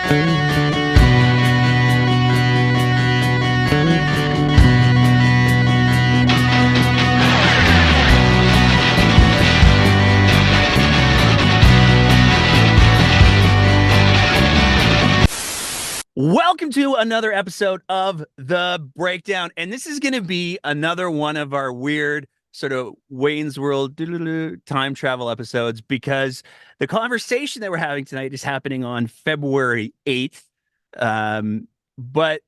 Welcome to another episode of The Breakdown. And this is going to be another one of our weird sort of Wayne's World time travel episodes because the conversation that we're having tonight is happening on February 8th. But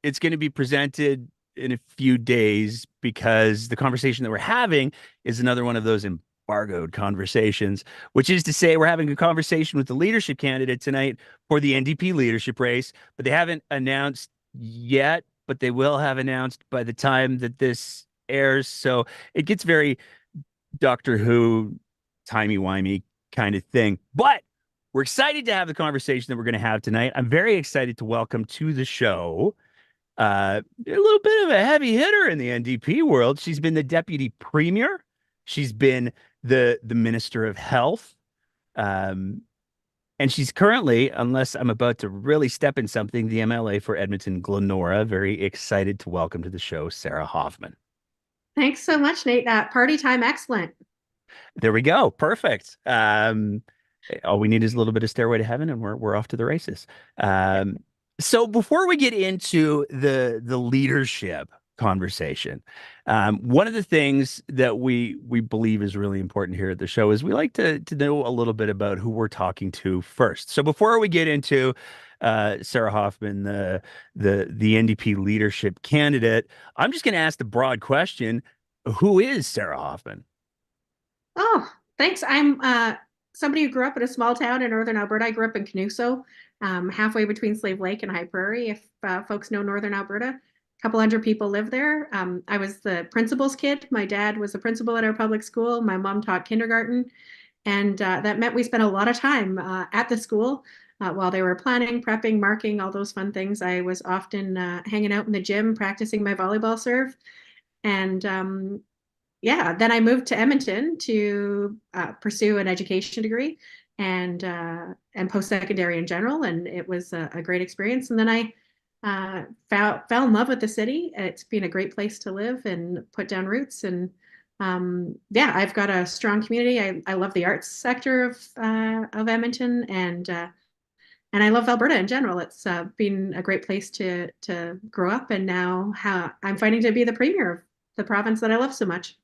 it's going to be presented in a few days because the conversation that we're having is another one of those embargoed conversations, which is to say, we're having a conversation with the leadership candidate tonight for the NDP leadership race, but they haven't announced yet, but they will have announced by the time that this airs. So it gets very Doctor Who, timey-wimey kind of thing. But we're excited to have the conversation that we're going to have tonight. I'm very excited to welcome to the show a little bit of a heavy hitter in the NDP world. She's been the deputy premier. She's been the minister of health. And she's currently, unless I'm about to really step in something, the MLA for Edmonton Glenora. Very excited to welcome to the show, Sarah Hoffman. Thanks so much, Nate. Party time, excellent. There we go. Perfect. All we need is a little bit of Stairway to Heaven, and we're off to the races. So before we get into the leadership conversation, one of the things that we believe is really important here at the show is we like to know a little bit about who we're talking to first. So before we get into Sarah Hoffman, the NDP leadership candidate, I'm just going to ask the broad question: who is Sarah Hoffman? Oh, thanks. I'm somebody who grew up in a small town in northern Alberta. I grew up in Canuso, halfway between Slave Lake and High Prairie. If folks know northern Alberta, a couple hundred people live there. I was the principal's kid. My dad was the principal at our public school. My mom taught kindergarten, and that meant we spent a lot of time at the school while they were planning, prepping, marking, all those fun things. I was often hanging out in the gym, practicing my volleyball serve. And yeah, then I moved to Edmonton to pursue an education degree and post-secondary in general, and it was a great experience. And then I fell in love with the city. It's been a great place to live and put down roots. And yeah, I've got a strong community. I love the arts sector of Edmonton, and I love Alberta in general. It's been a great place to grow up, and now I'm fighting to be the premier of the province that I love so much.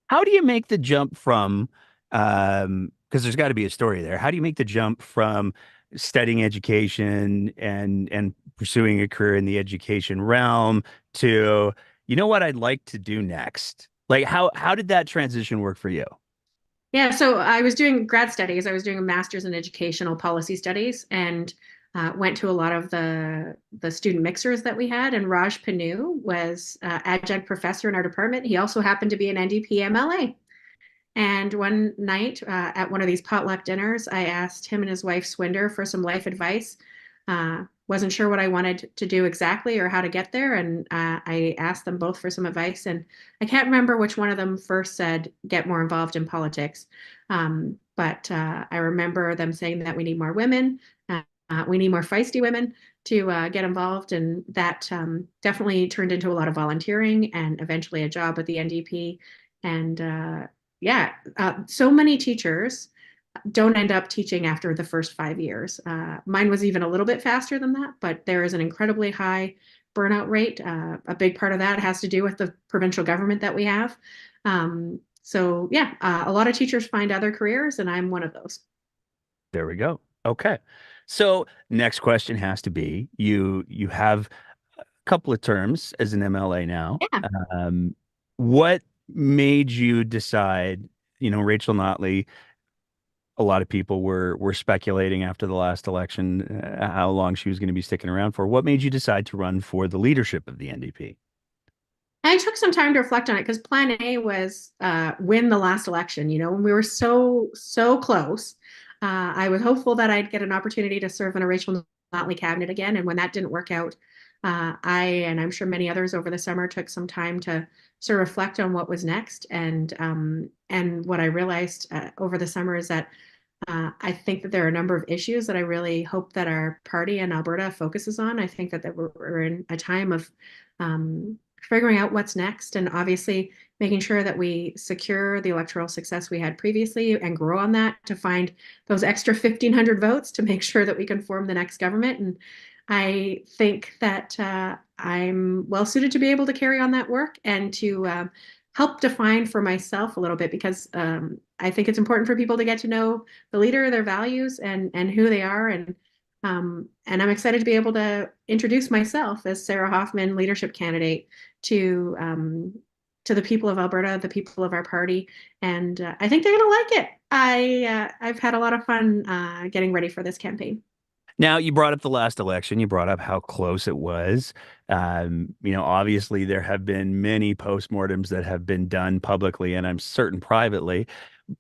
How do you make the jump from, because there's got to be a story there. How do you make the jump from studying education and pursuing a career in the education realm to, you know what I'd like to do next? Like how did that transition work for you? Yeah, so I was doing grad studies. I was doing a master's in educational policy studies and went to a lot of the student mixers that we had. And Raj Panu was adjunct professor in our department. He also happened to be an NDP MLA. And one night at one of these potluck dinners, I asked him and his wife Swinder for some life advice. Wasn't sure what I wanted to do exactly or how to get there. And I asked them both for some advice. And I can't remember which one of them first said, get more involved in politics. But I remember them saying that we need more women. We need more feisty women to get involved. And that definitely turned into a lot of volunteering and eventually a job with the NDP. And yeah, so many teachers don't end up teaching after the first 5 years. Mine was even a little bit faster than that, but there is an incredibly high burnout rate. A big part of that has to do with the provincial government that we have. So yeah, a lot of teachers find other careers, and I'm one of those. There we go. Okay. So next question has to be you have a couple of terms as an MLA now. Yeah. What made you decide, Rachel Notley, a lot of people were speculating after the last election how long she was going to be sticking around for. What made you decide to run for the leadership of the NDP? I took some time to reflect on it because plan A was win the last election, when we were so close. I was hopeful that I'd get an opportunity to serve in a Rachel Notley cabinet again. And when that didn't work out, and I'm sure many others over the summer took some time to sort of reflect on what was next. And what I realized over the summer is that I think that there are a number of issues that I really hope that our party in Alberta focuses on. I think that we're in a time of figuring out what's next, and obviously making sure that we secure the electoral success we had previously and grow on that to find those extra 1,500 votes to make sure that we can form the next government. And I think that I'm well suited to be able to carry on that work and to help define for myself a little bit, because I think it's important for people to get to know the leader, their values, and who they are. And I'm excited to be able to introduce myself as Sarah Hoffman, leadership candidate, to to the people of Alberta, the people of our party, and I think they're going to like it. I've had a lot of fun getting ready for this campaign. Now, you brought up the last election. You brought up how close it was. Obviously, there have been many postmortems that have been done publicly, and I'm certain privately.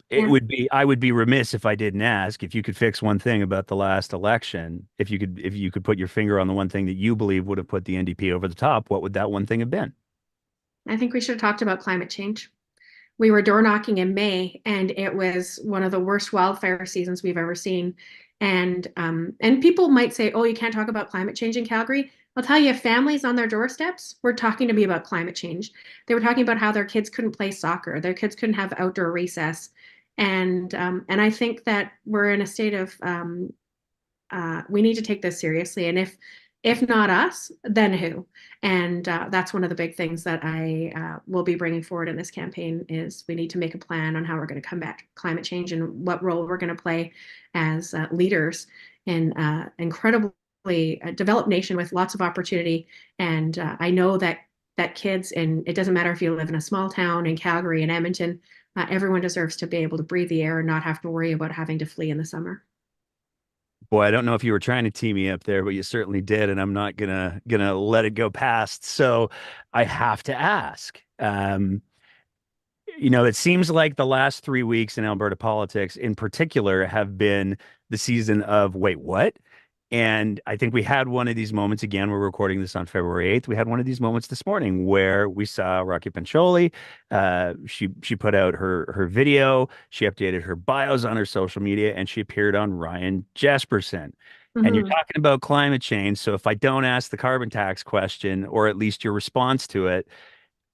Yeah. I would be remiss if I didn't ask if you could fix one thing about the last election. If you could put your finger on the one thing that you believe would have put the NDP over the top, what would that one thing have been? I think we should have talked about climate change. We were door knocking in May, and it was one of the worst wildfire seasons we've ever seen. And people might say, "Oh, you can't talk about climate change in Calgary." I'll tell you, families on their doorsteps were talking to me about climate change. They were talking about how their kids couldn't play soccer, their kids couldn't have outdoor recess, and I think that we're in a state of we need to take this seriously. And if not us, then who? And that's one of the big things that I will be bringing forward in this campaign is we need to make a plan on how we're going to combat climate change and what role we're going to play as leaders in incredibly developed nation with lots of opportunity. And I know that kids, and it doesn't matter if you live in a small town in Calgary and Edmonton, everyone deserves to be able to breathe the air and not have to worry about having to flee in the summer. Boy, I don't know if you were trying to tee me up there, but you certainly did, and I'm not gonna let it go past. So I have to ask. It seems like the last 3 weeks in Alberta politics, in particular, have been the season of wait, what? And I think we had one of these moments again. We're recording this on February 8th. We had one of these moments this morning where we saw Rocky Pancholi. She put out her video. She updated her bios on her social media, and she appeared on Ryan Jesperson. And you're Mm-hmm. talking about climate change. So if I don't ask the carbon tax question, or at least your response to it,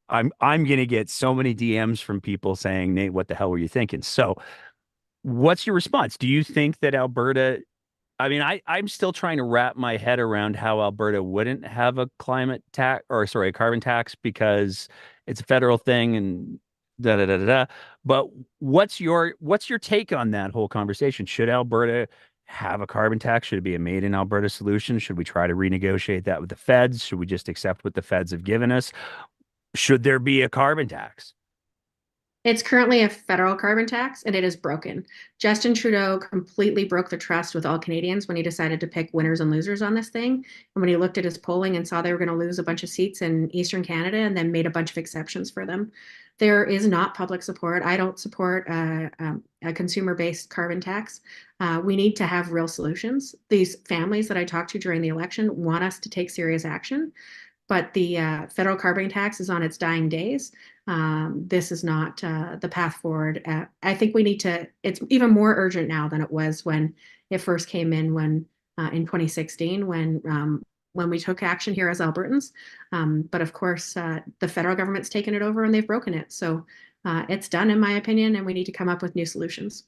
I'm gonna get so many DMs from people saying, Nate, what the hell were you thinking? So what's your response? Do you think that Alberta I'm still trying to wrap my head around how Alberta wouldn't have a climate tax or sorry, a carbon tax because it's a federal thing and da da da da. Da. But what's your take on that whole conversation? Should Alberta have a carbon tax? Should it be a made in Alberta solution? Should we try to renegotiate that with the feds? Should we just accept what the feds have given us? Should there be a carbon tax? It's currently a federal carbon tax and it is broken. Justin Trudeau completely broke the trust with all Canadians when he decided to pick winners and losers on this thing. And when he looked at his polling and saw they were going to lose a bunch of seats in Eastern Canada and then made a bunch of exceptions for them. There is not public support. I don't support a consumer-based carbon tax. We need to have real solutions. These families that I talked to during the election want us to take serious action, but the federal carbon tax is on its dying days. This is not the path forward. I think we need to, it's even more urgent now than it was when it first came in 2016, when we took action here as Albertans. But of course, the federal government's taken it over and they've broken it. So it's done, in my opinion, and we need to come up with new solutions.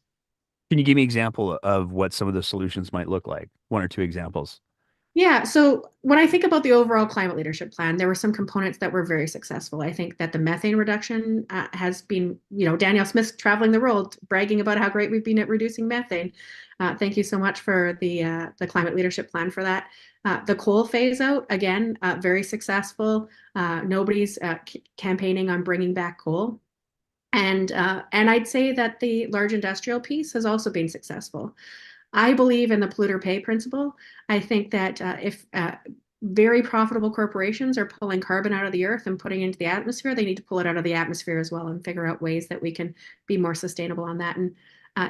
Can you give me an example of what some of the solutions might look like? One or two examples. Yeah, so when I think about the overall climate leadership plan, there were some components that were very successful. I think that the methane reduction has been, Danielle Smith traveling the world bragging about how great we've been at reducing methane. Thank you so much for the climate leadership plan for that. The coal phase out, again, very successful. Nobody's campaigning on bringing back coal. And I'd say that the large industrial piece has also been successful. I believe in the polluter pay principle. I think that if very profitable corporations are pulling carbon out of the earth and putting it into the atmosphere, they need to pull it out of the atmosphere as well and figure out ways that we can be more sustainable on that. And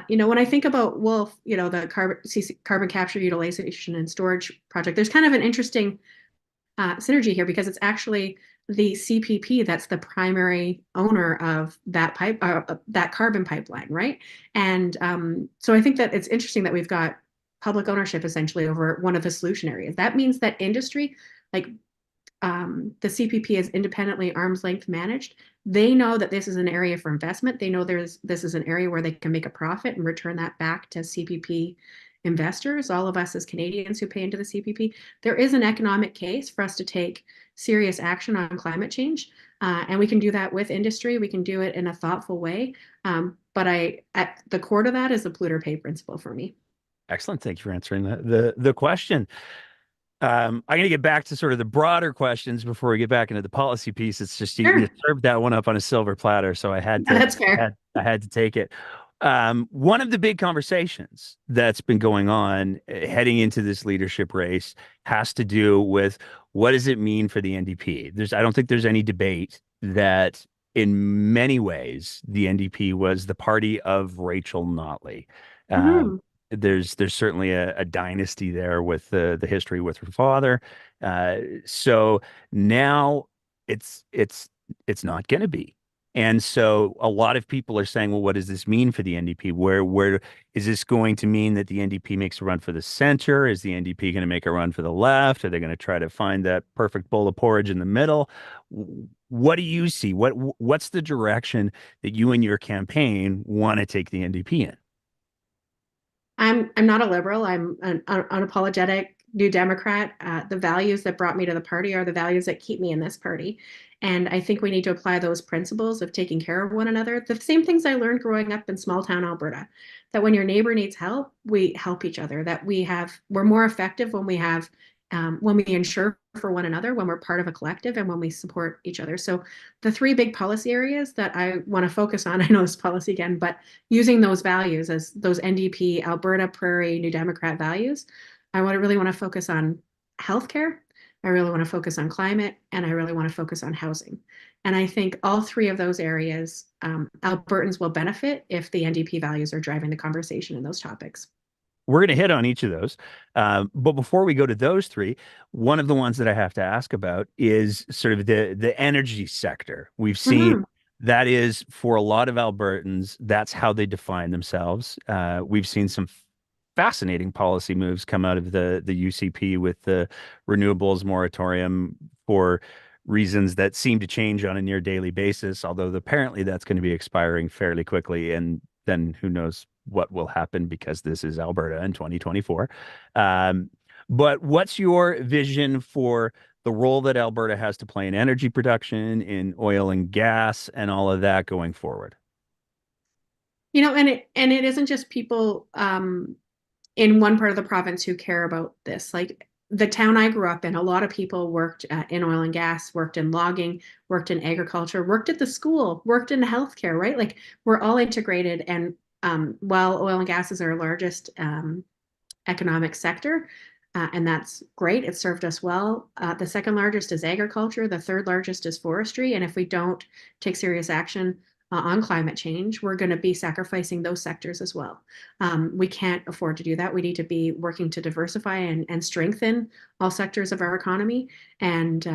when I think about Wolf, the carbon capture, utilization, and storage project, there's kind of an interesting synergy here because it's actually the CPP that's the primary owner of that carbon pipeline, right? And so I think that it's interesting that we've got public ownership essentially over one of the solution areas. That means that industry, like the CPP is independently arm's length managed. They know that this is an area for investment. They know this is an area where they can make a profit and return that back to CPP investors, all of us as Canadians who pay into the CPP. There is an economic case for us to take serious action on climate change. And we can do that with industry. We can do it in a thoughtful way. But at the core to that is the polluter pay principle for me. Excellent. Thank you for answering the question. I'm going to get back to sort of the broader questions before we get back into the policy piece. It's just you Sure. served that one up on a silver platter, so I had Yeah, to that's fair. I had to take it. One of the big conversations that's been going on heading into this leadership race has to do with what does it mean for the NDP? I don't think there's any debate that in many ways the NDP was the party of Rachel Notley. Um, Mhm. there's certainly a dynasty there with the history with her father. So now it's it's not going to be. And so a lot of people are saying, well, what does this mean for the NDP? Where is this going to mean that the NDP makes a run for the center? Is the NDP going to make a run for the left? Are they going to try to find that perfect bowl of porridge in the middle? What do you see? What's the direction that you and your campaign want to take the NDP in? I'm not a liberal. I'm an unapologetic New Democrat. The values that brought me to the party are the values that keep me in this party. And I think we need to apply those principles of taking care of one another. The same things I learned growing up in small town Alberta, that when your neighbor needs help, we help each other, that we're more effective when we ensure for one another, when we're part of a collective and when we support each other. So the three big policy areas that I want to focus on, I know it's policy again, but using those values as those NDP, Alberta Prairie, New Democrat values, really want to focus on healthcare. I really want to focus on climate, and I really want to focus on housing. And I think all three of those areas, Albertans will benefit if the NDP values are driving the conversation in those topics. We're going to hit on each of those. But before we go to those three, one of the ones that I have to ask about is sort of the energy sector. We've seen Mhm. that is for a lot of Albertans, that's how they define themselves. We've seen some fascinating policy moves come out of the UCP with the renewables moratorium for reasons that seem to change on a near daily basis, although apparently that's going to be expiring fairly quickly. And then who knows what will happen because this is Alberta in 2024. Um, but what's your vision for the role that Alberta has to play in energy production, in oil and gas, and all of that going forward? And it isn't just people in one part of the province who care about this. Like the town I grew up in, a lot of people worked in oil and gas, worked in logging, worked in agriculture, worked at the school, worked in healthcare, right? Like we're all integrated. And while oil and gas is our largest economic sector, and that's great, it served us well. The second largest is agriculture, the third largest is forestry. And if we don't take serious action on climate change, we're going to be sacrificing those sectors as well. We can't afford to do that. We need to be working to diversify and strengthen all sectors of our economy. And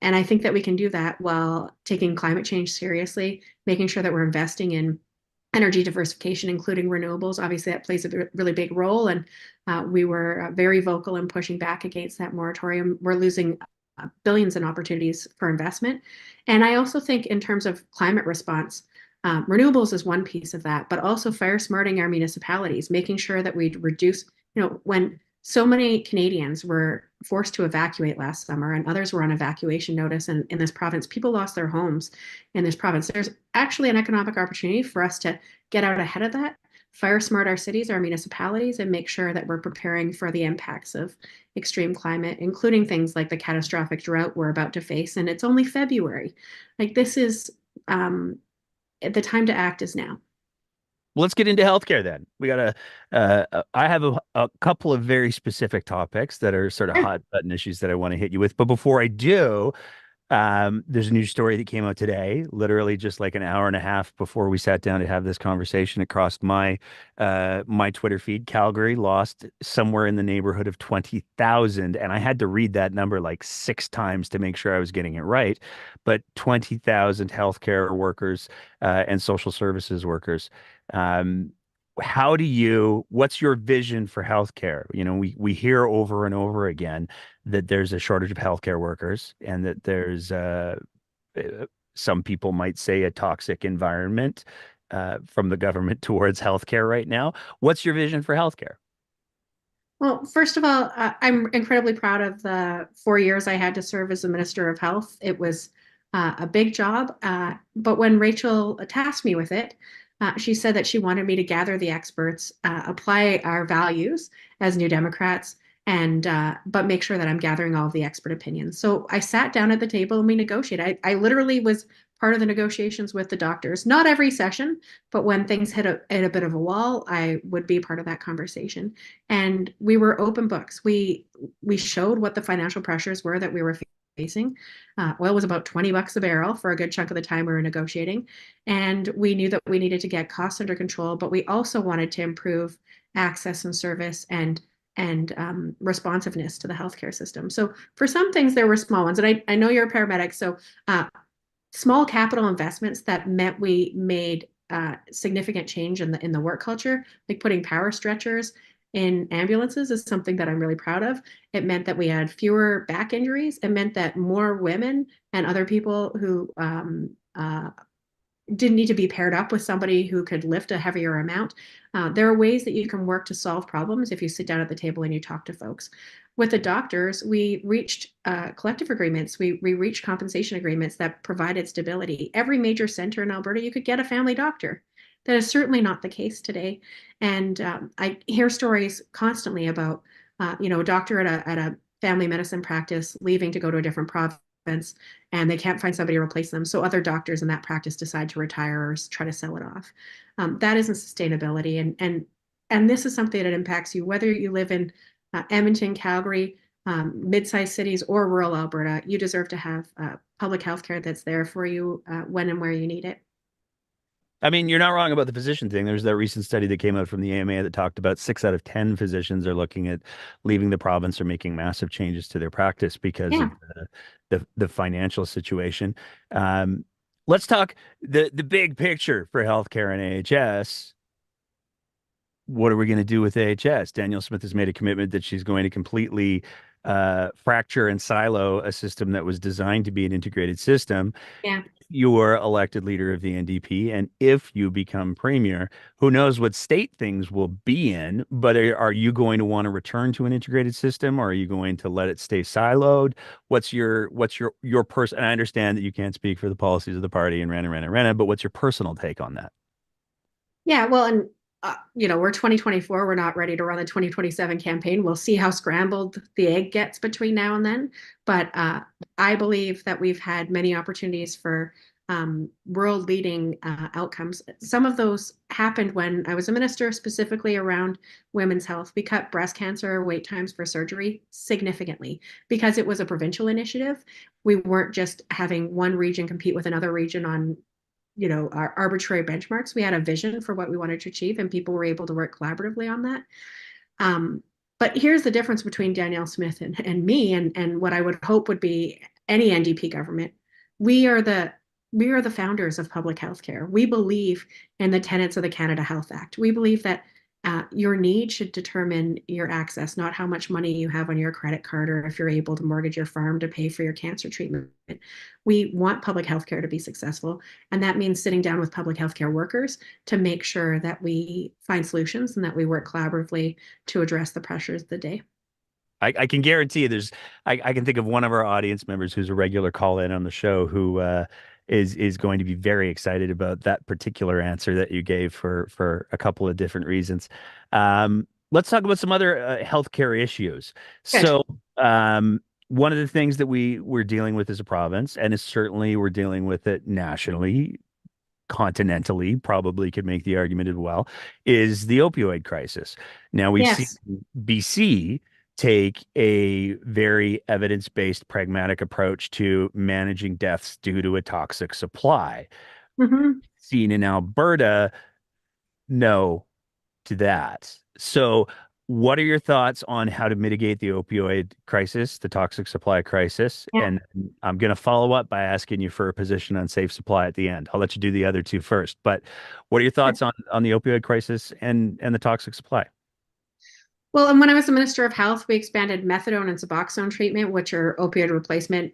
I think that we can do that while taking climate change seriously, making sure that we're investing in energy diversification, including renewables. Obviously, that plays a really big role. And we were very vocal in pushing back against that moratorium. We're losing billions in opportunities for investment. And I also think in terms of climate response, renewables is one piece of that, but also fire smarting our municipalities, making sure that we reduce, when so many Canadians were forced to evacuate last summer and others were on evacuation notice and in this province, people lost their homes in this province. There's actually an economic opportunity for us to get out ahead of that, fire smart our cities, our municipalities, and make sure that we're preparing for the impacts of extreme climate, including things like the catastrophic drought we're about to face. And it's only February. Like this is the time to act is now. Let's get into healthcare then. I have a couple of very specific topics that are sort of Sure. hot button issues that I want to hit you with. But before I do, There's a new story that came out today, literally just like an hour and a half before we sat down to have this conversation. It crossed my Twitter feed. Calgary lost somewhere in the neighborhood of 20,000, and I had to read that number like 6 times to make sure I was getting it right. But 20,000 healthcare workers and social services workers. Um, what's your vision for healthcare? We hear over and over again that there's a shortage of healthcare workers and that there's uh, some people might say a toxic environment from the government towards healthcare right now. What's your vision for healthcare? Well, first of all, I'm incredibly proud of the 4 years I had to serve as the Minister of Health. It was a big job, but when Rachel tasked me with it, she said that she wanted me to gather the experts, apply our values as New Democrats, and but make sure that I'm gathering all of the expert opinions. So I sat down at the table and we negotiated. I literally was part of the negotiations with the doctors. Not every session, but when things hit a bit of a wall, I would be part of that conversation, and we were open books. We showed what the financial pressures were that we were facing. Oil was about $20 a barrel for a good chunk of the time we were negotiating, and we knew that we needed to get costs under control, but we also wanted to improve access and service and responsiveness to the healthcare system. So for some things, there were small ones, and I know you're a paramedic, so small capital investments that meant we made significant change in the work culture, like putting power stretchers in ambulances is something that I'm really proud of. It meant that we had fewer back injuries. It meant that more women and other people who didn't need to be paired up with somebody who could lift a heavier amount. There are ways that you can work to solve problems if you sit down at the table and you talk to folks. With the doctors, we reached collective agreements. We reached compensation agreements that provided stability. Every major center in Alberta, you could get a family doctor. That is certainly not the case today. And I hear stories constantly about, a doctor at a family medicine practice leaving to go to a different province and they can't find somebody to replace them. So other doctors in that practice decide to retire or try to sell it off. That isn't sustainability. And this is something that impacts you, whether you live in Edmonton, Calgary, mid-sized cities, or rural Alberta. You deserve to have public health care that's there for you when and where you need it. I mean, you're not wrong about the physician thing. There's that recent study that came out from the AMA that talked about 6 out of 10 physicians are looking at leaving the province or making massive changes to their practice because Yeah. of the financial situation. Um, let's talk the big picture for healthcare and AHS. What are we going to do with AHS? Danielle Smith has made a commitment that she's going to completely fracture and silo a system that was designed to be an integrated system. Yeah. You are elected leader of the NDP, and if you become premier, who knows what state things will be in, but are you going to want to return to an integrated system, or are you going to let it stay siloed? What's your person? And I understand that you can't speak for the policies of the party and rena, but what's your personal take on that? Yeah, well, and we're 2024. We're not ready to run the 2027 campaign. We'll see how scrambled the egg gets between now and then. But I believe that we've had many opportunities for world-leading outcomes. Some of those happened when I was a minister, specifically around women's health. We cut breast cancer wait times for surgery significantly because it was a provincial initiative. We weren't just having one region compete with another region on our arbitrary benchmarks. We had a vision for what we wanted to achieve, and people were able to work collaboratively on that. But here's the difference between Danielle Smith and me, and what I would hope would be any NDP government. We are the we are the founders of public health care. We believe in the tenets of the Canada Health Act. We believe that your need should determine your access, not how much money you have on your credit card or if you're able to mortgage your farm to pay for your cancer treatment. We want public health care to be successful. And that means sitting down with public health care workers to make sure that we find solutions and that we work collaboratively to address the pressures of the day. I can guarantee you I can think of one of our audience members who's a regular call in on the show who is going to be very excited about that particular answer that you gave for a couple of different reasons. Let's talk about some other healthcare issues. Good. So, one of the things that we're dealing with as a province, and is certainly we're dealing with it nationally, continentally, probably could make the argument as well, is the opioid crisis. Now we've seen Yes. BC take a very evidence-based, pragmatic approach to managing deaths due to a toxic supply. Mhm. Seen in Alberta, no to that. So, what are your thoughts on how to mitigate the opioid crisis, the toxic supply crisis? Yeah. And I'm going to follow up by asking you for a position on safe supply at the end. I'll let you do the other two first. But what are your thoughts on the opioid crisis and the toxic supply? Well, and when I was the Minister of Health, we expanded methadone and Suboxone treatment, which are opioid replacement,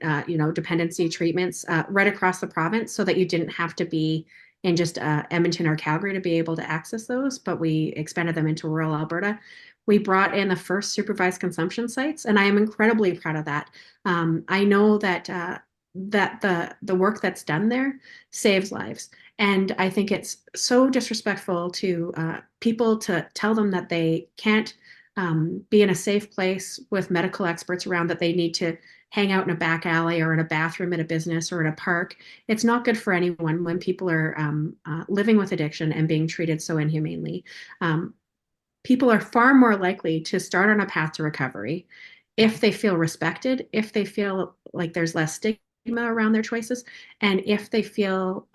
dependency treatments, right across the province, so that you didn't have to be in just Edmonton or Calgary to be able to access those. But we expanded them into rural Alberta. We brought in the first supervised consumption sites, and I am incredibly proud of that. I know that the work that's done there saves lives. And I think it's so disrespectful to people to tell them that they can't be in a safe place with medical experts around, that they need to hang out in a back alley or in a bathroom at a business or in a park. It's not good for anyone when people are living with addiction and being treated so inhumanely. Um, People are far more likely to start on a path to recovery if they feel respected, if they feel like there's less stigma around their choices, and if they feel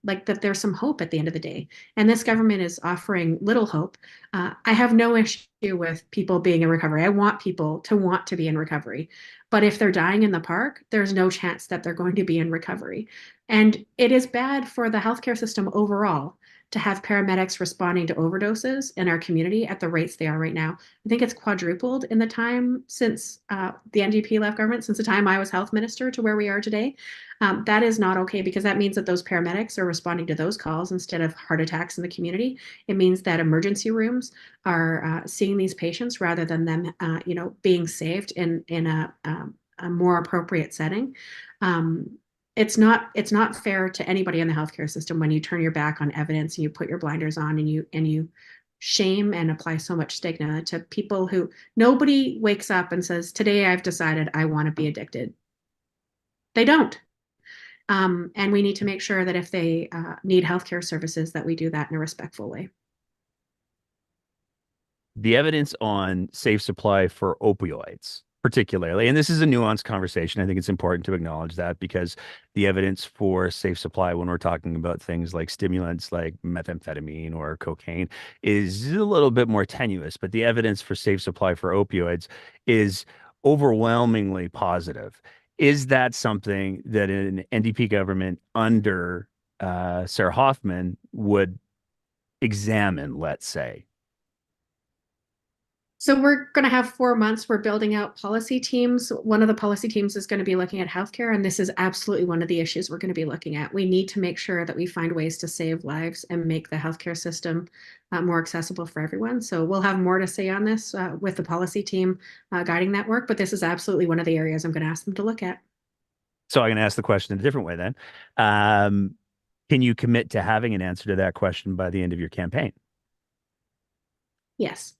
like that there's some hope at the end of the day. And this government is offering little hope. I have no issue with people being in recovery. I want people to want to be in recovery. But if they're dying in the park, there's no chance that they're going to be in recovery. And it is bad for the healthcare system overall to have paramedics responding to overdoses in our community at the rates they are right now. I think it's quadrupled in the time since the NDP left government, since the time I was health minister to where we are today. That is not okay, because that means that those paramedics are responding to those calls instead of heart attacks in the community. It means that emergency rooms are seeing these patients rather than them, being saved in a more appropriate setting. Um, it's not fair to anybody in the healthcare system when you turn your back on evidence and you put your blinders on and you shame and apply so much stigma to people who nobody wakes up and says, today I've decided I want to be addicted. They don't. And we need to make sure that if they need healthcare services, that we do that in a respectful way. The evidence on safe supply for opioids, particularly, and this is a nuanced conversation. I think it's important to acknowledge that because the evidence for safe supply, when we're talking about things like stimulants like methamphetamine or cocaine, is a little bit more tenuous. But the evidence for safe supply for opioids is overwhelmingly positive. Is that something that an NDP government under Sarah Hoffman would examine, let's say? So we're going to have 4 months. We're building out policy teams. One of the policy teams is going to be looking at healthcare, and this is absolutely one of the issues we're going to be looking at. We need to make sure that we find ways to save lives and make the healthcare system more accessible for everyone. So we'll have more to say on this with the policy team guiding that work, but this is absolutely one of the areas I'm going to ask them to look at. So I'm going to ask the question in a different way then. Um, can you commit to having an answer to that question by the end of your campaign? Yes.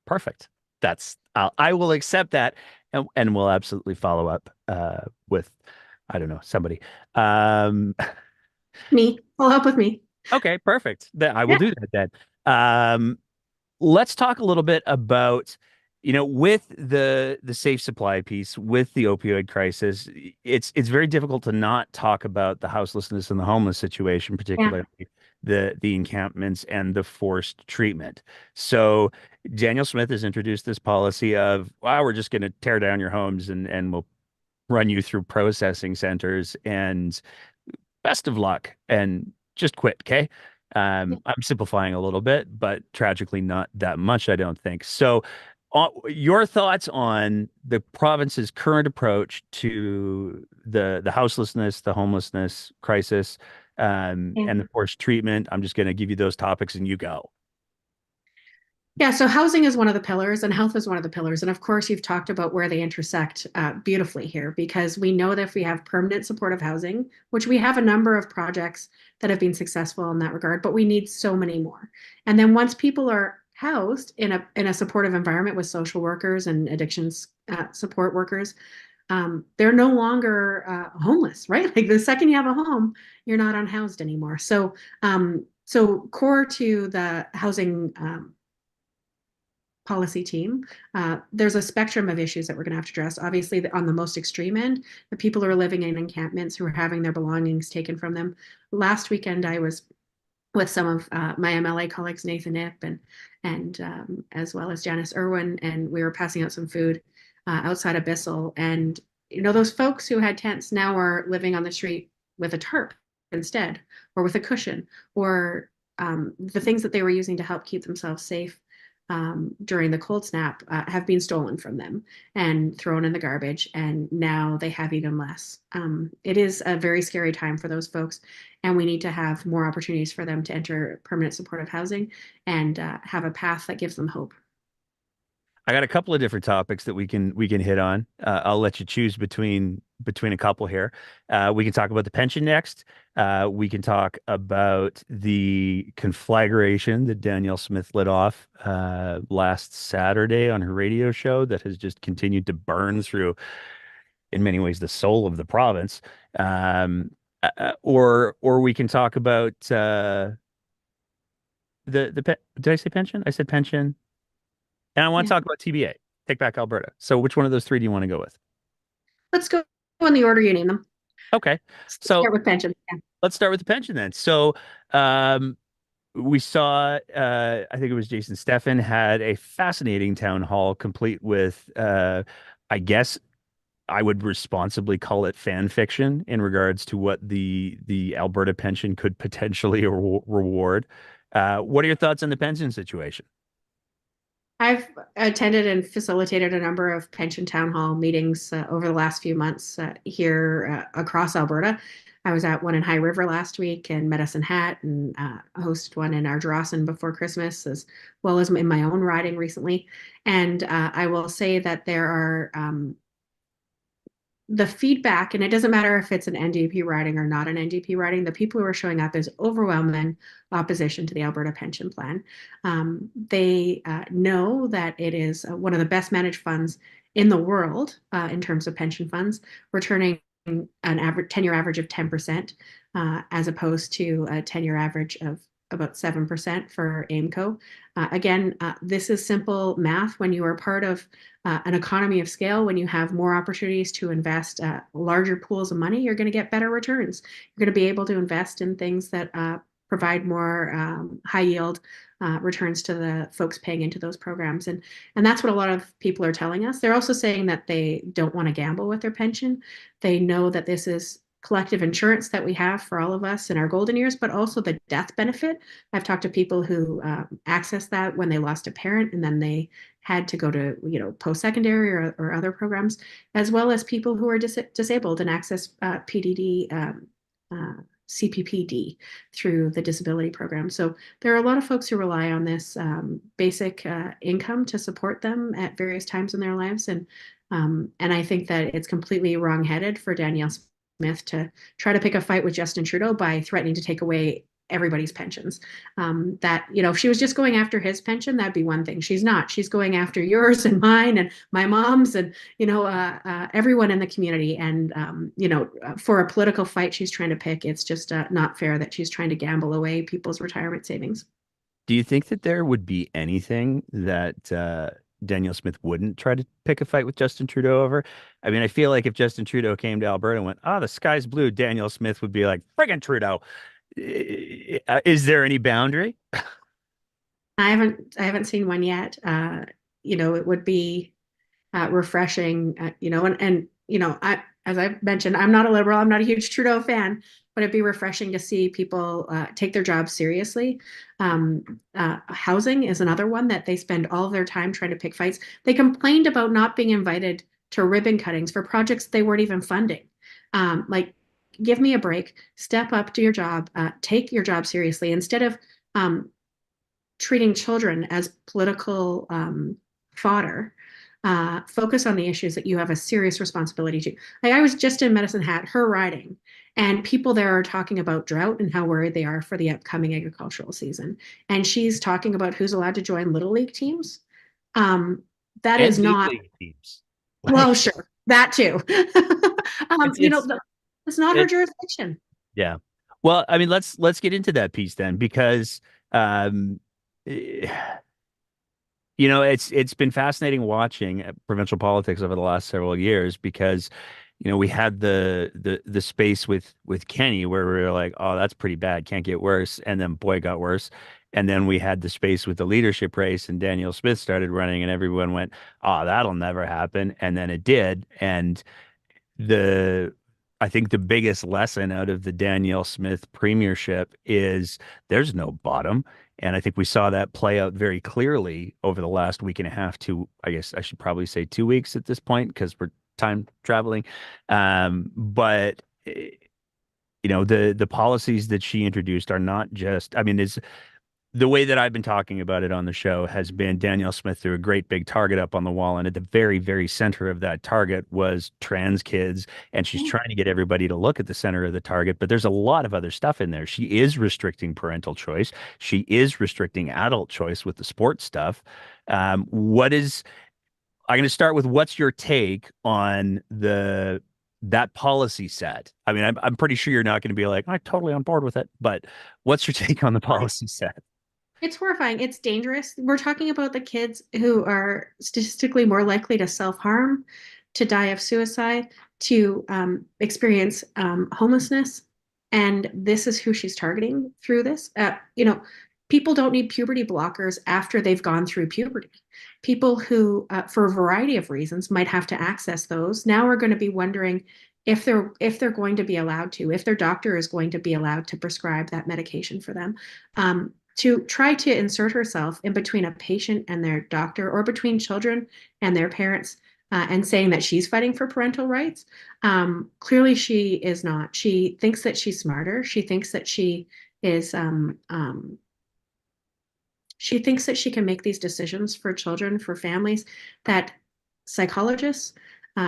Perfect. I will accept that, and we'll absolutely follow up with I don't know somebody. Um, Me. Follow up with me. okay, perfect. Then I will Yeah. do that then. Um, let's talk a little bit about, with the safe supply piece, with the opioid crisis, it's very difficult to not talk about the houselessness and the homeless situation, Yeah. particularly the encampments and the forced treatment. So Danielle Smith has introduced this policy of, wow, we're just going to tear down your homes and we'll run you through processing centers and best of luck and just quit, okay? I'm simplifying a little bit, but tragically not that much, I don't think. So, your thoughts on the province's current approach to the houselessness, the homelessness crisis, Yeah. and the forced treatment? I'm just going to give you those topics and you go. Yeah, so housing is one of the pillars and health is one of the pillars. And of course, you've talked about where they intersect beautifully here, because we know that if we have permanent supportive housing, which we have a number of projects that have been successful in that regard, but we need so many more. And then once people are housed in a supportive environment with social workers and addictions support workers, they're no longer homeless, right? Like the second you have a home, you're not unhoused anymore. So core to the housing policy team. There's a spectrum of issues that we're going to have to address. Obviously, on the most extreme end, the people who are living in encampments who are having their belongings taken from them. Last weekend, I was with some of my MLA colleagues, Nathan Ip and as well as Janice Irwin, and we were passing out some food outside of Bissell. And those folks who had tents now are living on the street with a tarp instead, or with a cushion, or the things that they were using to help keep themselves safe during the cold snap have been stolen from them and thrown in the garbage, and now they have even less. It is a very scary time for those folks, and we need to have more opportunities for them to enter permanent supportive housing and have a path that gives them hope. I got a couple of different topics that we can hit on. I'll let you choose between a couple here. We can talk about the pension next. We can talk about the conflagration that Danielle Smith lit off last Saturday on her radio show that has just continued to burn through, in many ways, the soul of the province. Or we can talk about did I say pension? I said pension. And I want to Yeah. talk about TBA, Take Back Alberta. So which one of those three do you want to go with? Let's go in the order you name them. Okay. So Start with pensions. Yeah. let's start with the pension then. So um, we saw, I think it was Jason Steffen had a fascinating town hall complete with, I guess I would responsibly call it fan fiction in regards to what the Alberta pension could potentially reward. What are your thoughts on the pension situation? I've attended and facilitated a number of pension town hall meetings over the last few months here across Alberta. I was at one in High River last week and Medicine Hat, and hosted one in Ardrossan before Christmas, as well as in my own riding recently. And I will say that there are the feedback, and it doesn't matter if it's an NDP riding or not an NDP riding, the people who are showing up is overwhelming opposition to the Alberta pension plan. They know that it is one of the best managed funds in the world in terms of pension funds, returning an average 10-year average of 10%, as opposed to a 10-year average of about 7% for AIMCO. Again, this is simple math. When you are part of an economy of scale, when you have more opportunities to invest larger pools of money, you're going to get better returns. You're going to be able to invest in things that provide more high yield returns to the folks paying into those programs. And that's what a lot of people are telling us. They're also saying that they don't want to gamble with their pension. They know that this is collective insurance that we have for all of us in our golden years, but also the death benefit. I've talked to people who access that when they lost a parent and then they had to go to post-secondary or other programs, as well as people who are disabled and access PDD, CPPD through the disability program. So there are a lot of folks who rely on this basic income to support them at various times in their lives. And I think that it's completely wrong-headed for Danielle Smith to try to pick a fight with Justin Trudeau by threatening to take away everybody's pensions. If she was just going after his pension, that'd be one thing. She's not. She's going after yours and mine and my mom's and, everyone in the community. And, for a political fight she's trying to pick, it's just not fair that she's trying to gamble away people's retirement savings. Do you think that there would be anything that Danielle Smith wouldn't try to pick a fight with Justin Trudeau over? I mean, I feel like if Justin Trudeau came to Alberta and went, "Oh, the sky's blue," Danielle Smith would be like, "Friggin' Trudeau." Is there any boundary? I haven't seen one yet. It would be refreshing, as I mentioned, I'm not a liberal, I'm not a huge Trudeau fan, but it'd be refreshing to see people take their jobs seriously. Housing is another one that they spend all of their time trying to pick fights. They complained about not being invited to ribbon cuttings for projects they weren't even funding. Like, give me a break, step up to your job, take your job seriously instead of treating children as political fodder. Focus on the issues that you have a serious responsibility to. Like, I was just in Medicine Hat, her riding, and people there are talking about drought and how worried they are for the upcoming agricultural season. And she's talking about who's allowed to join Little League teams. That And is big not, league teams. well, Like sure, that too. it's it's It's not her it jurisdiction. yeah. Well, I mean, let's get into that piece then because um it's been fascinating watching provincial politics over the last several years because, we had the space with Kenny where we were like, oh, that's pretty bad, can't get worse, and then boy, it got worse. And then we had the space with the leadership race, and Danielle Smith started running, and everyone went, oh, that'll never happen, and then it did. And the I think the biggest lesson out of the Danielle Smith premiership is there's no bottom. And I think we saw that play out very clearly over the last week and a half to, I guess I should probably say 2 weeks at this point because we're time traveling. But the policies that she introduced are not just, I mean, it's the way that I've been talking about it on the show has been Danielle Smith threw a great big target up on the wall, and at the very, very center of that target was trans kids, and she's trying to get everybody to look at the center of the target, but there's a lot of other stuff in there. She is restricting parental choice. She is restricting adult choice with the sports stuff. What is I'm going to start with what's your take on the that policy set? I mean, I'm pretty sure you're not going to be like, I'm totally on board with it, but what's your take on the policy set? It's horrifying. It's dangerous. We're talking about the kids who are statistically more likely to self-harm, to die of suicide, to experience homelessness. And this is who she's targeting through this. People don't need puberty blockers after they've gone through puberty. People who, for a variety of reasons, might have to access those now are going to be wondering if they're going to be allowed to, if their doctor is going to be allowed to prescribe that medication for them. To try to insert herself in between a patient and their doctor or between children and their parents and saying that she's fighting for parental rights. Clearly, she is not. She thinks that she's smarter. Is she thinks that she can make these decisions for children, for families, that psychologists,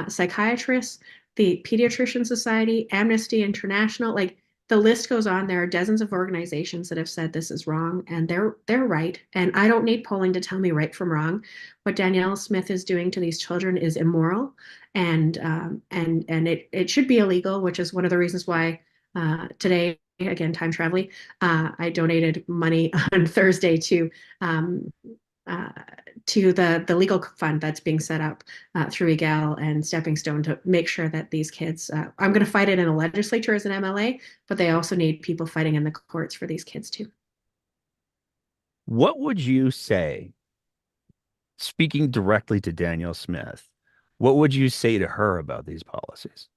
psychiatrists, the Pediatrician Society, Amnesty International, like the list goes on. There are dozens of organizations that have said this is wrong, and they're right. And I don't need polling to tell me right from wrong. What Danielle Smith is doing to these children is immoral, and it should be illegal, which is one of the reasons why today, again, time traveling, I donated money on Thursday um, uh, to the legal fund that's being set up through EGAL and Stepping Stone to make sure that these kids, I'm going to fight it in the legislature as an MLA, but they also need people fighting in the courts for these kids too. What would you say, speaking directly to Danielle Smith, what would you say to her about these policies?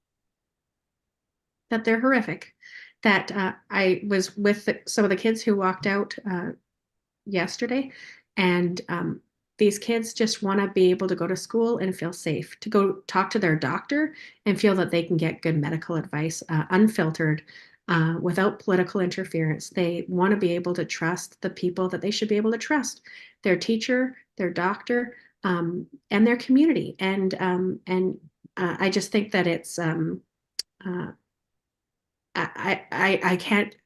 That they're horrific. That I was with some of the kids who walked out yesterday, and these kids just want to be able to go to school and feel safe, to go talk to their doctor and feel that they can get good medical advice, unfiltered, without political interference. They want to be able to trust the people that they should be able to trust, their teacher, their doctor, and their community. And I just think that it's uh, I can't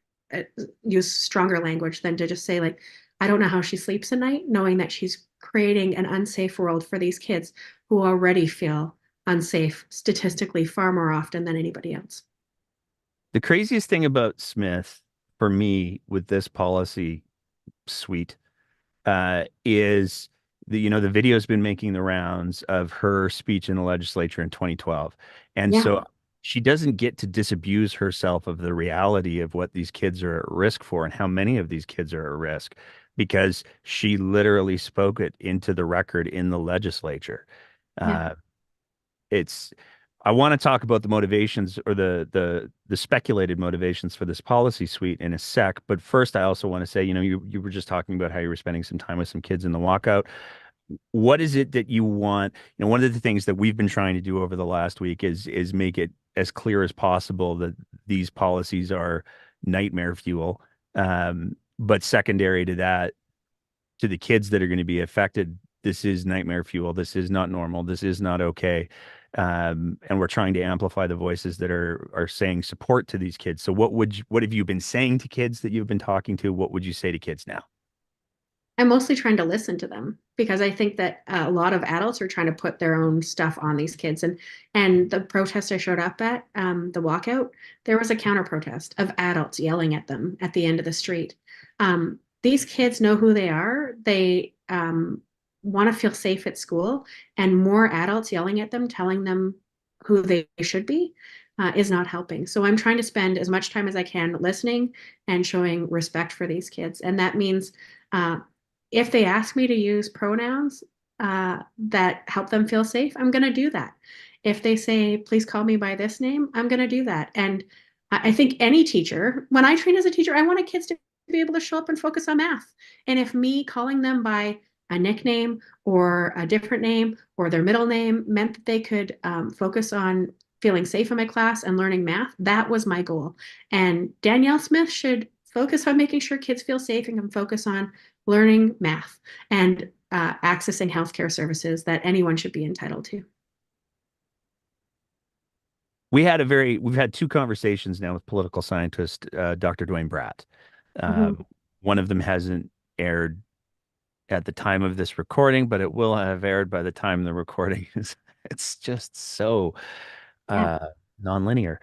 use stronger language than to just say, like, I don't know how she sleeps at night, knowing that she's creating an unsafe world for these kids who already feel unsafe statistically far more often than anybody else. The craziest thing about Smith for me with this policy suite is the video's been making the rounds of her speech in the legislature in 2012. And Yeah. so she doesn't get to disabuse herself of the reality of what these kids are at risk for and how many of these kids are at risk because she literally spoke it into the record in the legislature. Yeah. Uh, it's I want to talk about the motivations or the speculated motivations for this policy suite in a sec, but first I also want to say, you were just talking about how you were spending some time with some kids in the walkout. What is it that you want? One of the things that we've been trying to do over the last week is make it as clear as possible that these policies are nightmare fuel. But secondary to that, to the kids that are going to be affected, this is nightmare fuel. This is not normal. This is not okay. And we're trying to amplify the voices that are saying support to these kids. So what have you been saying to kids that you've been talking to? What would you say to kids now? I'm mostly trying to listen to them because I think that a lot of adults are trying to put their own stuff on these kids. And the protest I showed up at, the walkout, there was a counter protest of adults yelling at them at the end of the street. These kids know who they are. want to feel safe at school, and more adults yelling at them, telling them who they should be, is not helping. So I'm trying to spend as much time as I can listening and showing respect for these kids. And that means uh, if they ask me to use pronouns that help them feel safe, I'm going to do that. If they say, please call me by this name, I'm going to do that. And I think any teacher, when I train as a teacher, I want kids to be able to show up and focus on math. And if me calling them by a nickname or a different name or their middle name meant that they could focus on feeling safe in my class and learning math, that was my goal. And Danielle Smith should focus on making sure kids feel safe and can focus on learning math and accessing healthcare services that anyone should be entitled to. We've had two conversations now with political scientist Dr. Dwayne Bratt. Mhm. One of them hasn't aired at the time of this recording, but it will have aired by the time the recording is. It's just so Yeah. uh, nonlinear.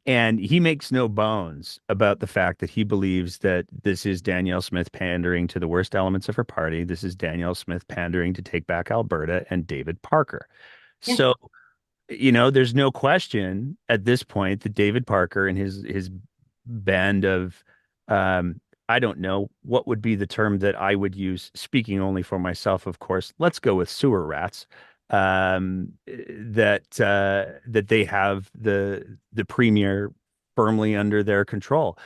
And he makes no bones about the fact that he believes that this is Danielle Smith pandering to the worst elements of her party. This is Danielle Smith pandering to Take Back Alberta and David Parker. Yeah. So, there's no question at this point that David Parker and his band of I don't know what would be the term that I would use, speaking only for myself, of course. Let's go with sewer rats. That they have the premier firmly under their control.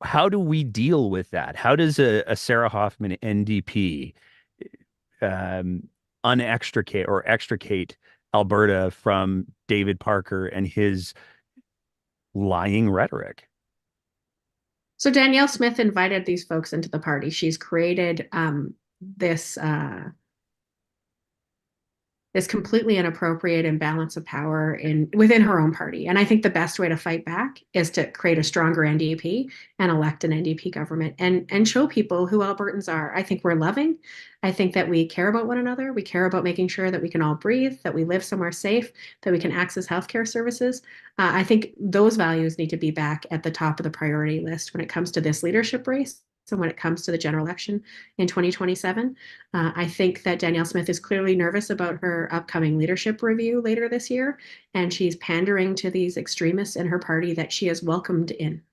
How do we deal with that? How does a Sarah Hoffman NDP um, unextricate or extricate Alberta from David Parker and his lying rhetoric? So Danielle Smith invited these folks into the party. She's created this this completely inappropriate imbalance of power in within her own party. And I think the best way to fight back is to create a stronger NDP and elect an NDP government and show people who Albertans are. I think we're loving. I think that we care about one another. We care about making sure that we can all breathe, that we live somewhere safe, that we can access healthcare services. I think those values need to be back at the top of the priority list when it comes to this leadership race. So when it comes to the general election in 2027, I think that Danielle Smith is clearly nervous about her upcoming leadership review later this year, and she's pandering to these extremists in her party that she has welcomed in.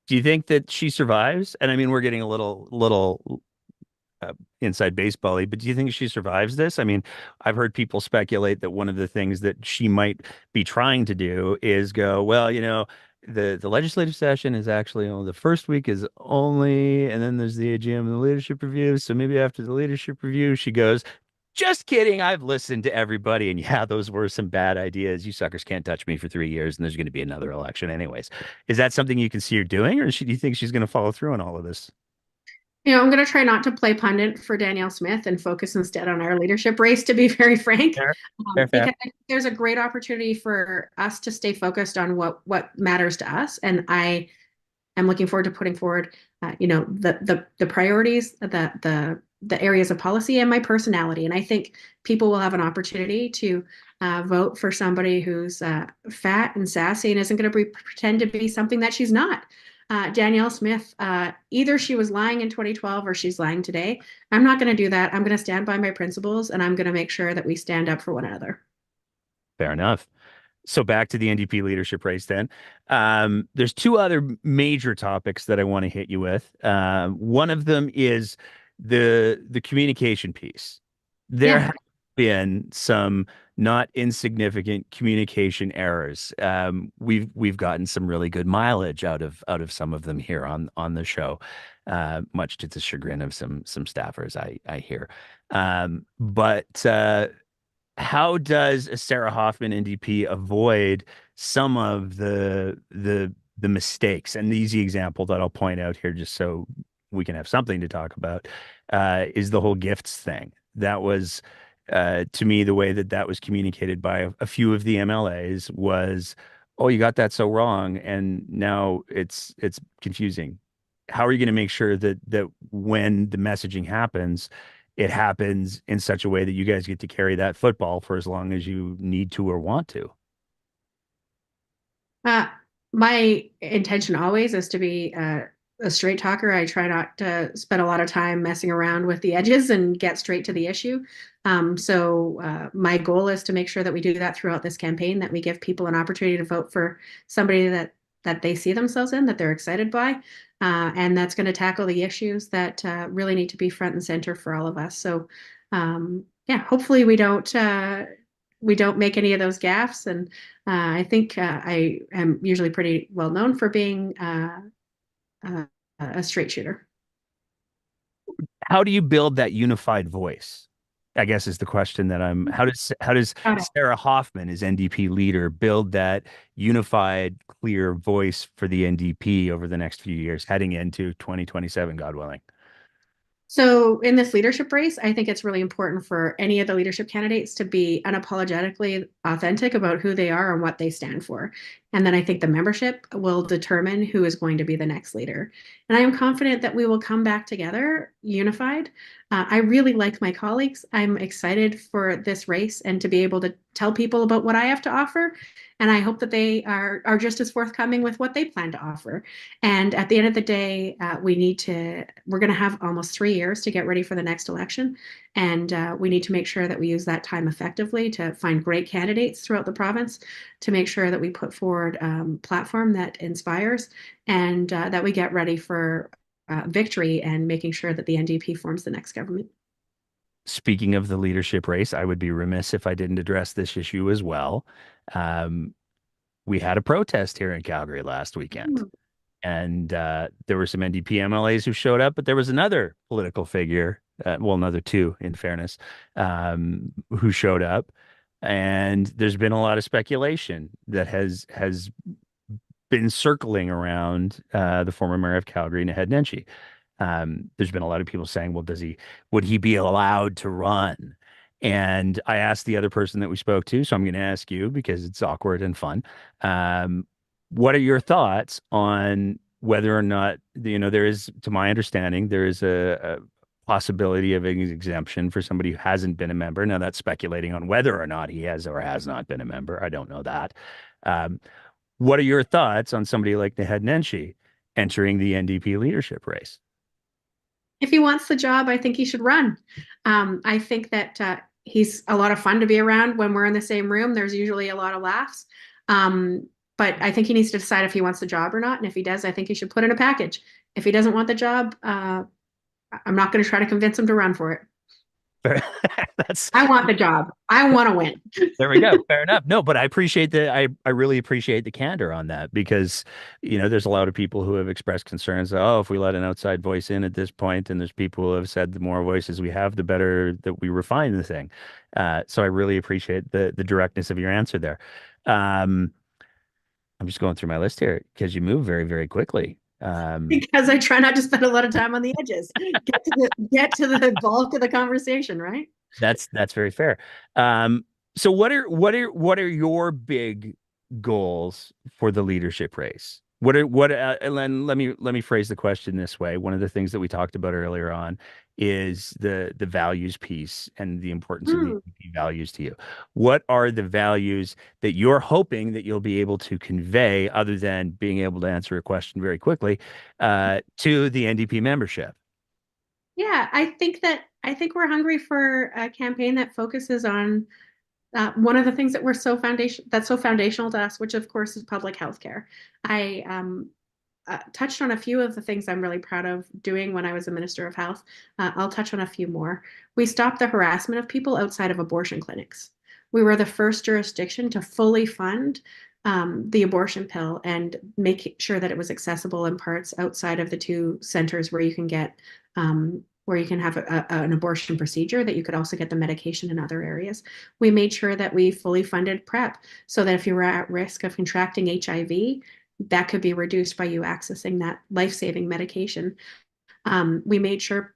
Do you think that she survives? And I mean, we're getting a little inside baseball-y, but do you think she survives this? I mean, I've heard people speculate that one of the things that she might be trying to do is go, well, the legislative session is actually only the first week is only, and then there's the AGM and the leadership review. So maybe after the leadership review, she goes, just kidding. I've listened to everybody, and yeah, those were some bad ideas. You suckers can't touch me for 3 years, and there's going to be another election anyways. Is that something you can see her doing, or do you think she's going to follow through on all of this? I'm going to try not to play pundit for Danielle Smith and focus instead on our leadership race, to be very frank, Fair, fair, fair. because I think there's a great opportunity for us to stay focused on what matters to us. And I'm looking forward to putting forward, the priorities, the areas of policy, and my personality. And I think people will have an opportunity to vote for somebody who's fat and sassy and isn't going to pretend to be something that she's not. Danielle Smith, either she was lying in 2012 or she's lying today. I'm not going to do that. I'm going to stand by my principles and I'm going to make sure that we stand up for one another. Fair enough. So back to the NDP leadership race then. There's two other major topics that I want to hit you with. One of them is the communication piece. There Yeah. have been some not insignificant communication errors. We've gotten some really good mileage out of some of them here on the show, much to the chagrin of some staffers I hear. But how does a Sarah Hoffman NDP avoid some of the mistakes? And the easy example that I'll point out here, just so we can have something to talk about, is the whole gifts thing. That was, to me, the way that that was communicated by a few of the MLAs was, "Oh, you got that so wrong," and now it's confusing. How are you going to make sure that when the messaging happens, it happens in such a way that you guys get to carry that football for as long as you need to or want to? Uh, my intention always is to be a straight talker. I try not to spend a lot of time messing around with the edges and get straight to the issue. My goal is to make sure that we do that throughout this campaign, that we give people an opportunity to vote for somebody that they see themselves in, that they're excited by, and that's going to tackle the issues that really need to be front and center for all of us. So, yeah, hopefully we don't make any of those gaffes. And I think I am usually pretty well known for being a straight shooter. How do you build that unified voice? I guess is the question that I'm how does Got it. Sarah Hoffman as NDP leader build that unified, clear voice for the NDP over the next few years heading into 2027, God willing? So, in this leadership race, I think it's really important for any of the leadership candidates to be unapologetically authentic about who they are and what they stand for. And then I think the membership will determine who is going to be the next leader. And I am confident that we will come back together unified. I really like my colleagues. I'm excited for this race and to be able to tell people about what I have to offer. And I hope that they are just as forthcoming with what they plan to offer. And at the end of the day, we're going to have almost 3 years to get ready for the next election. And we need to make sure that we use that time effectively to find great candidates throughout the province, to make sure that we put forward a platform that inspires, and that we get ready for victory and making sure that the NDP forms the next government. Speaking of the leadership race, I would be remiss if I didn't address this issue as well. Um, we had a protest here in Calgary last weekend, and there were some NDP MLAs who showed up, but there was another political figure, well, another two, in fairness, who showed up. And there's been a lot of speculation that has been circling around the former mayor of Calgary, Naheed Nenshi. There's been a lot of people saying, well, would he be allowed to run? And I asked the other person that we spoke to, so I'm going to ask you because it's awkward and fun. Um, what are your thoughts on whether or not, there is, to my understanding, there is a possibility of an exemption for somebody who hasn't been a member. Now that's speculating on whether or not he has or has not been a member. I don't know that. Um, what are your thoughts on somebody like Naheed Nenshi entering the NDP leadership race? If he wants the job, I think he should run. I think that he's a lot of fun to be around when we're in the same room. There's usually a lot of laughs. Um, but I think he needs to decide if he wants the job or not. And if he does, I think he should put in a package. If he doesn't want the job, I'm not going to try to convince him to run for it. That's I want the job. I want to win. There we go. Fair enough. No, but I really appreciate the candor on that because, there's a lot of people who have expressed concerns. Oh, if we let an outside voice in at this point, and there's people who have said the more voices we have, the better that we refine the thing. So I really appreciate the directness of your answer there. Um, I'm just going through my list here because you move very, very quickly. Because I try not to spend a lot of time on the edges. Get to the bulk of the conversation, right? That's very fair. So what are your big goals for the leadership race? And then let me phrase the question this way. One of the things that we talked about earlier on is the values piece and the importance of the Hmm. NDP values to you. What are the values that you're hoping that you'll be able to convey, other than being able to answer a question very quickly, to the NDP membership? Yeah, I think we're hungry for a campaign that focuses on one of the things that's so foundational to us, which of course is public health care. I touched on a few of the things I'm really proud of doing when I was a minister of health. I'll touch on a few more. We stopped the harassment of people outside of abortion clinics. We were the first jurisdiction to fully fund the abortion pill and make sure that it was accessible in parts outside of the two centers where you can have an abortion procedure, that you could also get the medication in other areas. We made sure that we fully funded PrEP so that if you were at risk of contracting HIV, that could be reduced by you accessing that life-saving medication. We made sure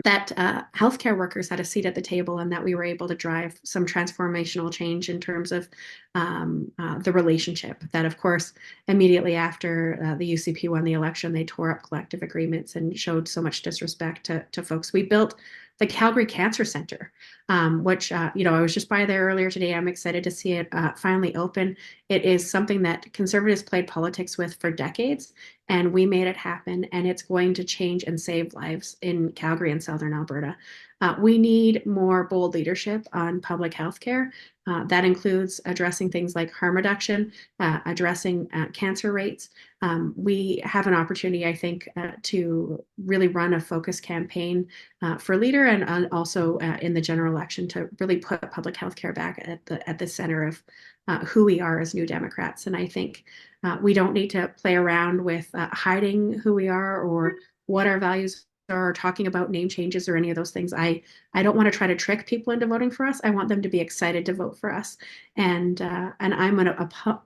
that healthcare workers had a seat at the table and that we were able to drive some transformational change in terms of the relationship. That, of course, immediately after the UCP won the election, they tore up collective agreements and showed so much disrespect to folks. We built the Calgary Cancer Center, which I was just by there earlier today. I'm excited to see it finally open. It is something that conservatives played politics with for decades, and we made it happen. And it's going to change and save lives in Calgary and Southern Alberta. We need more bold leadership on public health care. That includes addressing things like harm reduction, addressing cancer rates. We have an opportunity, I think, to really run a focus campaign for leader, and also in the general election to really put public health care back at the center of who we are as New Democrats. And I think we don't need to play around with hiding who we are or what our values or talking about name changes or any of those things. I don't want to try to trick people into voting for us. I want them to be excited to vote for us. And I'm an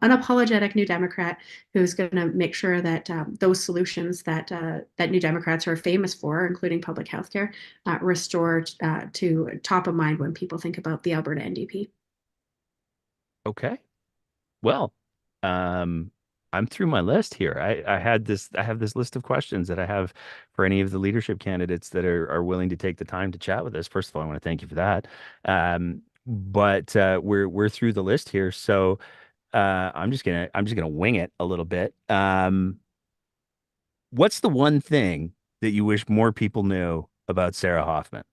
unapologetic New Democrat who's going to make sure that those solutions that New Democrats are famous for, including public health care, restored to top of mind when people think about the Alberta NDP. Okay. Well, um, I'm through my list here. I have this list of questions that I have for any of the leadership candidates that are willing to take the time to chat with us. First of all, I want to thank you for that. But we're through the list here, so I'm just gonna wing it a little bit. What's the one thing that you wish more people knew about Sarah Hoffman?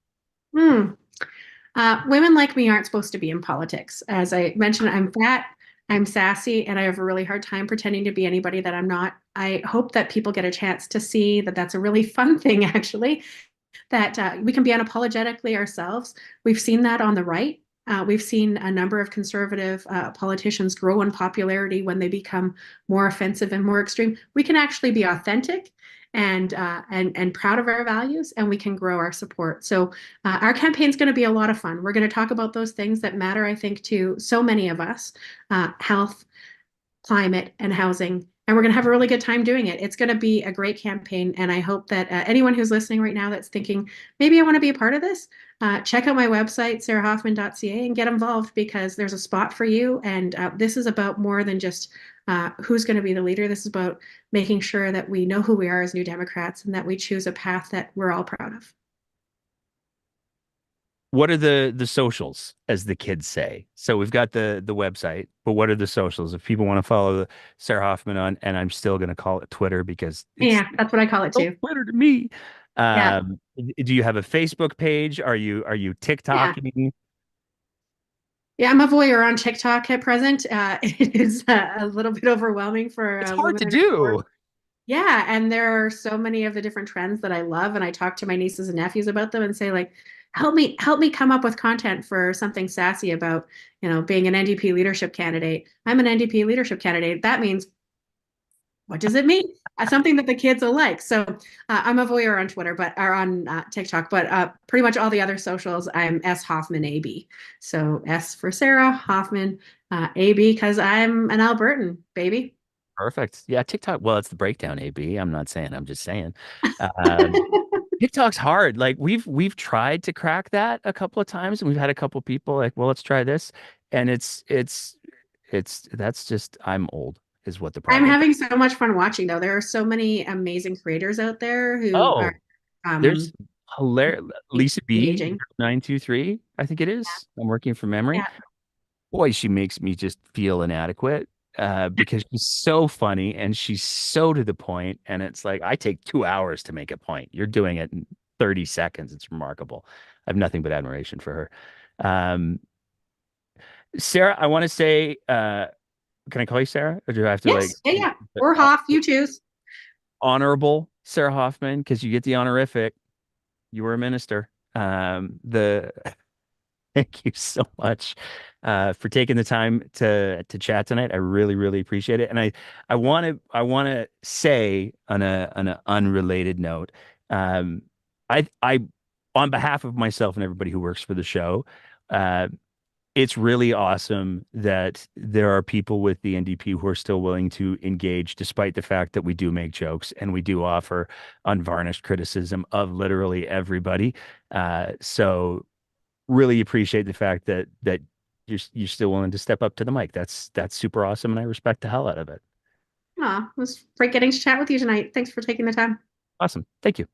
Hmm. Women like me aren't supposed to be in politics. As I mentioned, I'm fat, I'm sassy, and I have a really hard time pretending to be anybody that I'm not. I hope that people get a chance to see that that's a really fun thing, actually, that we can be unapologetically ourselves. We've seen that on the right. We've seen a number of conservative politicians grow in popularity when they become more offensive and more extreme. We can actually be authentic and proud of our values, and we can grow our support. So our campaign is going to be a lot of fun. We're going to talk about those things that matter, I think, to so many of us: health, climate, and housing. And we're going to have a really good time doing it. It's going to be a great campaign. And I hope that anyone who's listening right now that's thinking, maybe I want to be a part of this, check out my website, sarahhoffman.ca, and get involved, because there's a spot for you. And this is about more than just who's going to be the leader. This is about making sure that we know who we are as New Democrats and that we choose a path that we're all proud of. What are the socials, as the kids say? So we've got the website, but what are the socials? If people want to follow Sarah Hoffman on, and I'm still going to call it Twitter because it's Yeah, that's what I call it still too. Twitter to me. Yeah. Do you have a Facebook page? Are you Yeah. TikToking? Yeah, I'm a voyeur on TikTok at present. It is a little bit overwhelming for It's hard women to under 40. do. Yeah, and there are so many of the different trends that I love, and I talk to my nieces and nephews about them and say, like, help me come up with content for something sassy about, being an NDP leadership candidate. I'm an NDP leadership candidate. That means, what does it mean? Something that the kids will like. So I'm a voyeur on Twitter, but or on TikTok, but pretty much all the other socials, I'm S Hoffman AB. So S for Sarah Hoffman AB, because I'm an Albertan baby. Perfect. Yeah, TikTok. Well, it's the breakdown, AB. I'm not saying, I'm just saying. Um, TikTok's hard. Like we've tried to crack that a couple of times, and we've had a couple of people like, well, let's try this. And it's that's just I'm old is what the I'm problem is. having so much fun watching, though. There are so many amazing creators out there who are Oh, um, there's hilarious Lisa B engaging. 923, I think it is. I'm working from memory. Yeah. Boy, she makes me just feel inadequate because she's so funny and she's so to the point. And it's like, I take 2 hours to make a point. You're doing it in 30 seconds. It's remarkable. I have nothing but admiration for her. Um, Sarah, I want to say, can I call you Sarah? Or do I have to like Yes. Yeah. Yeah. Or Hoff, you choose. honorable Sarah Hoffman? Because you get the honorific. You were a minister. The Thank you so much for taking the time to chat tonight. I really, really appreciate it. And I want to say on an unrelated note, um, I on behalf of myself and everybody who works for the show, uh, it's really awesome that there are people with the NDP who are still willing to engage, despite the fact that we do make jokes and we do offer unvarnished criticism of literally everybody. So really appreciate the fact that you're still willing to step up to the mic. That's super awesome, and I respect the hell out of it. Aw, it was great getting to chat with you tonight. Thanks for taking the time. Awesome. Thank you.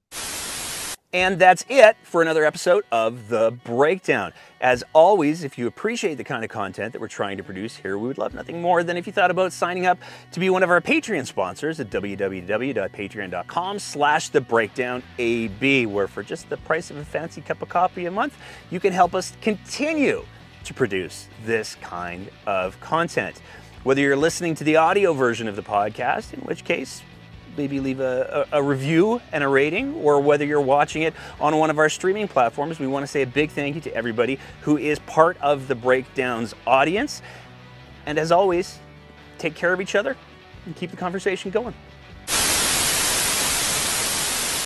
And that's it for another episode of The Breakdown. As always, if you appreciate the kind of content that we're trying to produce here, we would love nothing more than if you thought about signing up to be one of our Patreon sponsors at www.patreon.com/thebreakdownab, where for just the price of a fancy cup of coffee a month, you can help us continue to produce this kind of content. Whether you're listening to the audio version of the podcast, in which case, maybe leave a review and a rating, or whether you're watching it on one of our streaming platforms, we want to say a big thank you to everybody who is part of the Breakdown's audience. And as always, take care of each other and keep the conversation going.